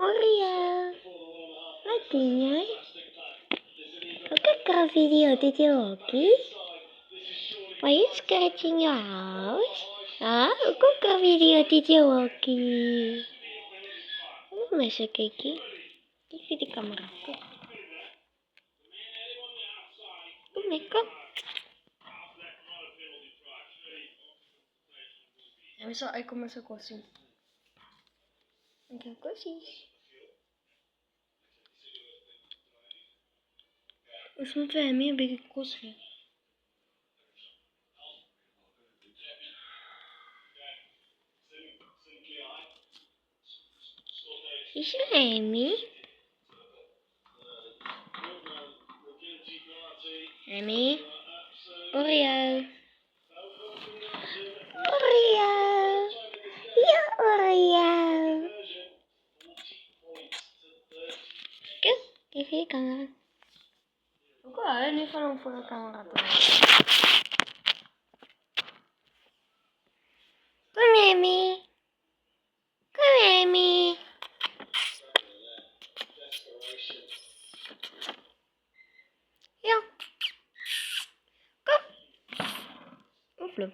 Oreo. Wat doen jij? Look at our video. Did you okay? Why are you scratching your house? Look at our video. Did you okay? Masuk kiki. Kiki di kamar aku. Makeup. Ja, vi sa jag kommer så kosing. Okej, kosing. उसमें फहमी है बेगी कुछ है इसे एमी एमी Oreo Oreo ya Oreo kek ini kamera aku ada nih kalau kamera tuh Come Amy Come Amy ya kom belum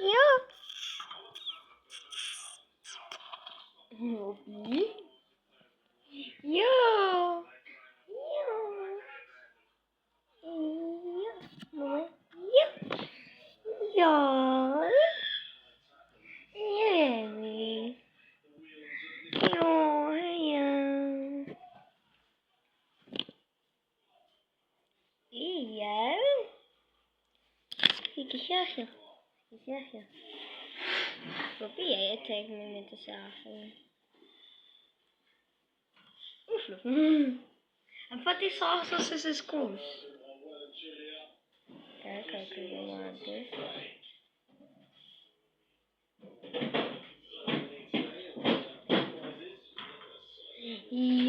ya Hobi ya ya ya ya Amy oh ya iya gezellig gezellig Probeer jij het tegen me met te zagen? Oefelen. En wat is zoals als is het koos? Kijk, kijk, maar dus.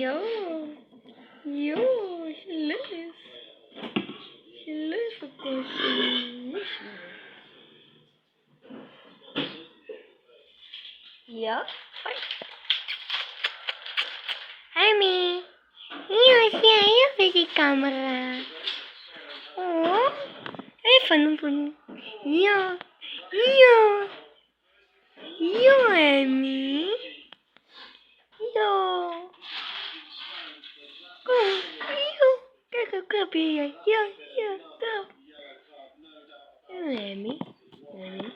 Yo, yo, geluk. Geluk voor koosje. Ja, fijn. Amy, hier is jij even die camera. Oh, even doen. Ja, ja, ja, Amy. Ja. Kom, ja. Kijk, een kopje. Ja, ja, kom. Amy, Amy.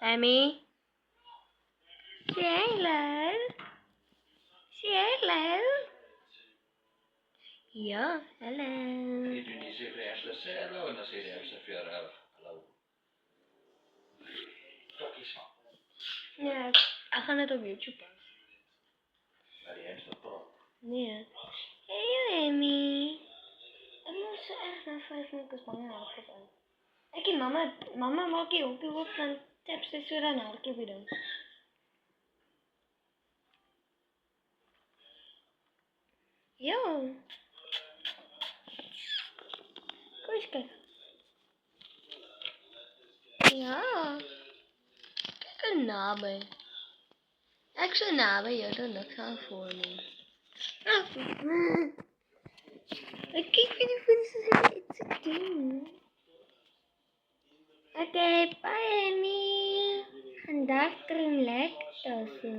Amy. Say hello. Say hello. Ja, hallo. Je doet niet zeggen eerst hallo en dan zeg je eerst even hallo. Toch iets van. Ja, ik ga net op YouTube. Maar die heeft dat toch. Nee. Hey Amy. Ik moet zo echt na 5 minuten bangen halen. Ik mama maak je ook wat van tips is weer aan haar keer doen. Yo. Kom eens kijken. Ja. Kijk er nabij. Ik zo nabij je dan niks aan voor me. Ik kijk wie die voeten iets te doen. Oké, bye Amy. Vandaag relax.